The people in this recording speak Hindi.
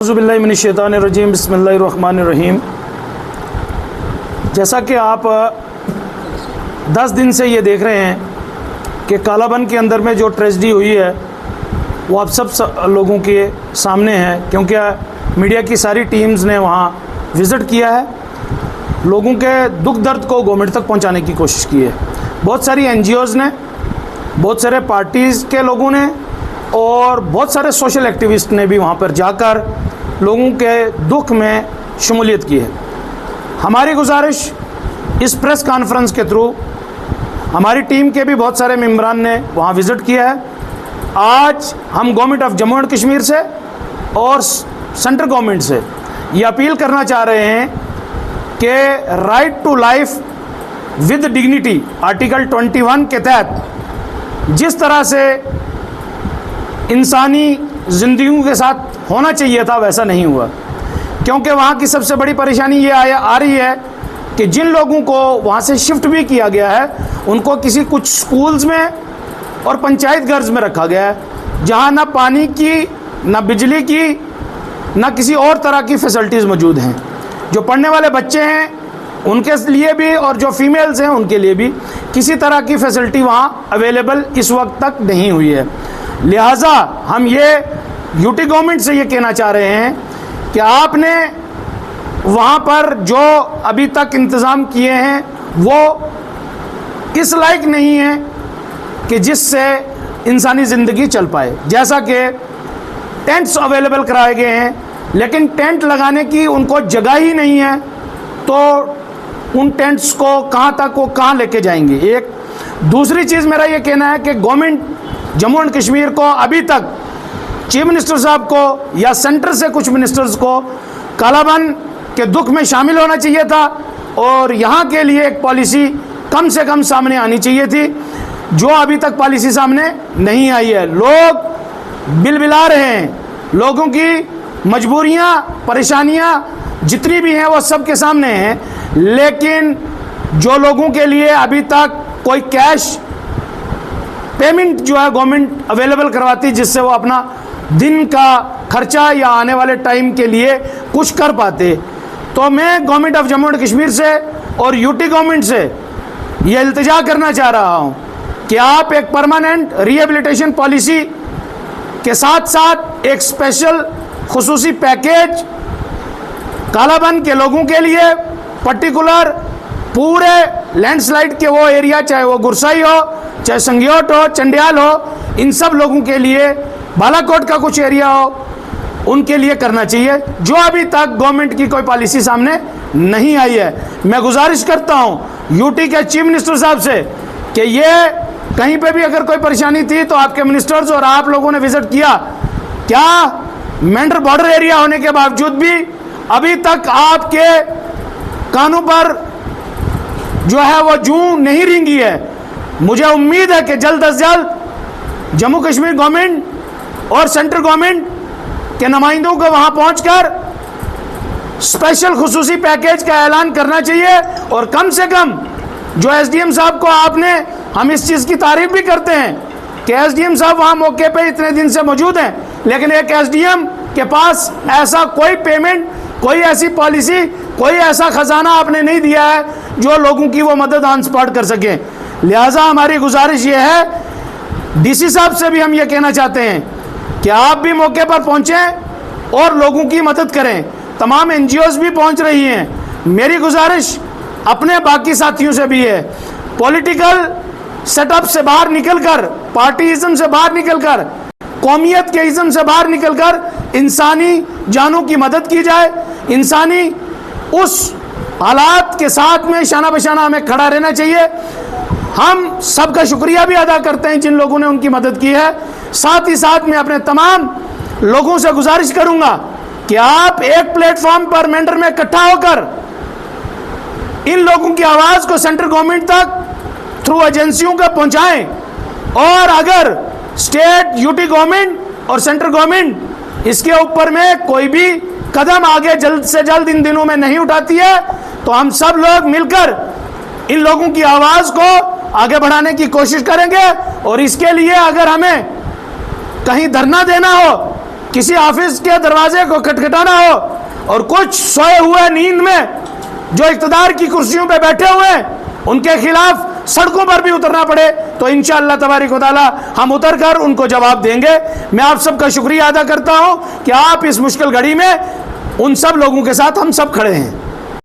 औज़ुबिल्लाहिमिनश्शैतानिर्रजीम बिस्मिल्लाहिर्रहमानिर्रहीम। जैसा कि आप 10 दिन से ये देख रहे हैं कि कालाबन के अंदर में जो ट्रेजेडी हुई है वो आप सब लोगों के सामने है, क्योंकि मीडिया की सारी टीम्स ने वहाँ विज़िट किया है, लोगों के दुख दर्द को गवर्नमेंट तक पहुँचाने की कोशिश की है। बहुत सारी NGOs ने, बहुत सारे पार्टीज़ के लोगों ने और बहुत सारे सोशल एक्टिविस्ट ने भी वहाँ पर जाकर लोगों के दुख में शमूलियत की है। हमारी गुजारिश इस प्रेस कॉन्फ्रेंस के थ्रू, हमारी टीम के भी बहुत सारे मेंबरान ने वहाँ विज़िट किया है। आज हम government of Jammu and Kashmir से और सेंट्रल गवर्नमेंट से ये अपील करना चाह रहे हैं कि right to life with dignity article 21 के तहत जिस तरह से इंसानी ज़िंदगियों के साथ होना चाहिए था वैसा नहीं हुआ, क्योंकि वहाँ की सबसे बड़ी परेशानी ये आ रही है कि जिन लोगों को वहाँ से शिफ्ट भी किया गया है उनको किसी कुछ स्कूल्स में और पंचायत घर में रखा गया है, जहाँ ना पानी की, ना बिजली की, ना किसी और तरह की फैसिलिटीज़ मौजूद हैं। जो पढ़ने वाले बच्चे हैं उनके लिए भी और जो फीमेल्स हैं उनके लिए भी किसी तरह की फैसिलिटी वहाँ अवेलेबल इस वक्त तक नहीं हुई है। लिहाजा हम ये यूटी गवर्नमेंट से ये कहना चाह रहे हैं कि आपने वहाँ पर जो अभी तक इंतज़ाम किए हैं वो इस लायक नहीं है कि जिससे इंसानी ज़िंदगी चल पाए। जैसा कि टेंट्स अवेलेबल कराए गए हैं, लेकिन टेंट लगाने की उनको जगह ही नहीं है, तो उन टेंट्स को कहाँ तक वो कहाँ लेके जाएंगे। एक दूसरी चीज़ मेरा ये कहना है कि गवर्नमेंट जम्मू एंड कश्मीर को अभी तक चीफ मिनिस्टर साहब को या सेंटर से कुछ मिनिस्टर्स को कालाबन के दुख में शामिल होना चाहिए था और यहाँ के लिए एक पॉलिसी कम से कम सामने आनी चाहिए थी, जो अभी तक पॉलिसी सामने नहीं आई है। लोग बिलबिला रहे हैं, लोगों की मजबूरियाँ, परेशानियाँ जितनी भी हैं वो सबके सामने हैं, लेकिन जो लोगों के लिए अभी तक कोई कैश पेमेंट जो है गवर्नमेंट अवेलेबल करवाती जिससे वो अपना दिन का खर्चा या आने वाले टाइम के लिए कुछ कर पाते, तो मैं government of Jammu and Kashmir से और यूटी गवर्नमेंट से ये इल्तिजा करना चाह रहा हूँ कि आप एक परमानेंट रिहेबिलिटेशन पॉलिसी के साथ साथ एक स्पेशल खुसूसी पैकेज कालाबन के लोगों के लिए, पर्टिकुलर पूरे लैंडस्लाइड के वो एरिया, चाहे वो गुरसाई हो, चाहे संगियोट हो, चंडियाल हो, इन सब लोगों के लिए, बालाकोट का कुछ एरिया हो, उनके लिए करना चाहिए, जो अभी तक गवर्नमेंट की कोई पॉलिसी सामने नहीं आई है। मैं गुजारिश करता हूँ यूटी के चीफ मिनिस्टर साहब से कि ये कहीं पे भी अगर कोई परेशानी थी तो आपके मिनिस्टर्स और आप लोगों ने विजिट किया, क्या मेंढर बॉर्डर एरिया होने के बावजूद भी अभी तक आपके कानों पर जो है वो जूं नहीं रेंगी है। मुझे उम्मीद है कि जल्द अज जल्द जम्मू कश्मीर गवर्नमेंट और सेंट्रल गवर्नमेंट के नुमाइंदों को वहां पहुंचकर स्पेशल खुसूसी पैकेज का ऐलान करना चाहिए, और कम से कम जो SDM साहब को आपने, हम इस चीज़ की तारीफ भी करते हैं कि SDM साहब वहां मौके पे इतने दिन से मौजूद हैं, लेकिन एक SDM के पास ऐसा कोई पेमेंट, कोई ऐसी पॉलिसी, कोई ऐसा खजाना आपने नहीं दिया है जो लोगों की वो मदद ऑन स्पॉट कर सके। लिहाजा हमारी गुजारिश ये है, DC साहब से भी हम ये कहना चाहते हैं कि आप भी मौके पर पहुँचें और लोगों की मदद करें। तमाम NGOs भी पहुँच रही हैं। मेरी गुजारिश अपने बाकी साथियों से भी है, पॉलिटिकल सेटअप से बाहर निकलकर, पार्टीइज्म से बाहर निकलकर, कौमियत के इज्म से बाहर निकलकर इंसानी जानों की मदद की जाए। इंसानी उस हालात के साथ में शाना बशाना हमें खड़ा रहना चाहिए। हम सबका शुक्रिया भी अदा करते हैं जिन लोगों ने उनकी मदद की है। साथ ही साथ मैं अपने तमाम लोगों से गुजारिश करूंगा कि आप एक प्लेटफॉर्म पर मेंढर में इकट्ठा होकर इन लोगों की आवाज़ को सेंट्रल गवर्नमेंट तक थ्रू एजेंसियों को पहुंचाएं, और अगर स्टेट, यूटी गवर्नमेंट और सेंट्रल गवर्नमेंट इसके ऊपर में कोई भी कदम आगे जल्द से जल्द इन दिनों में नहीं उठाती है, तो हम सब लोग मिलकर इन लोगों की आवाज़ को आगे बढ़ाने की कोशिश करेंगे। और इसके लिए अगर हमें कहीं धरना देना हो, किसी ऑफिस के दरवाजे को खटखटाना हो और कुछ सोए हुए नींद में जो इख्तिदार की कुर्सियों पे बैठे हुए हैं उनके खिलाफ सड़कों पर भी उतरना पड़े, तो इंशाअल्लाह तबारिक व तआला हम उतर कर उनको जवाब देंगे। मैं आप सबका शुक्रिया अदा करता हूं कि आप इस मुश्किल घड़ी में उन सब लोगों के साथ हम सब खड़े हैं।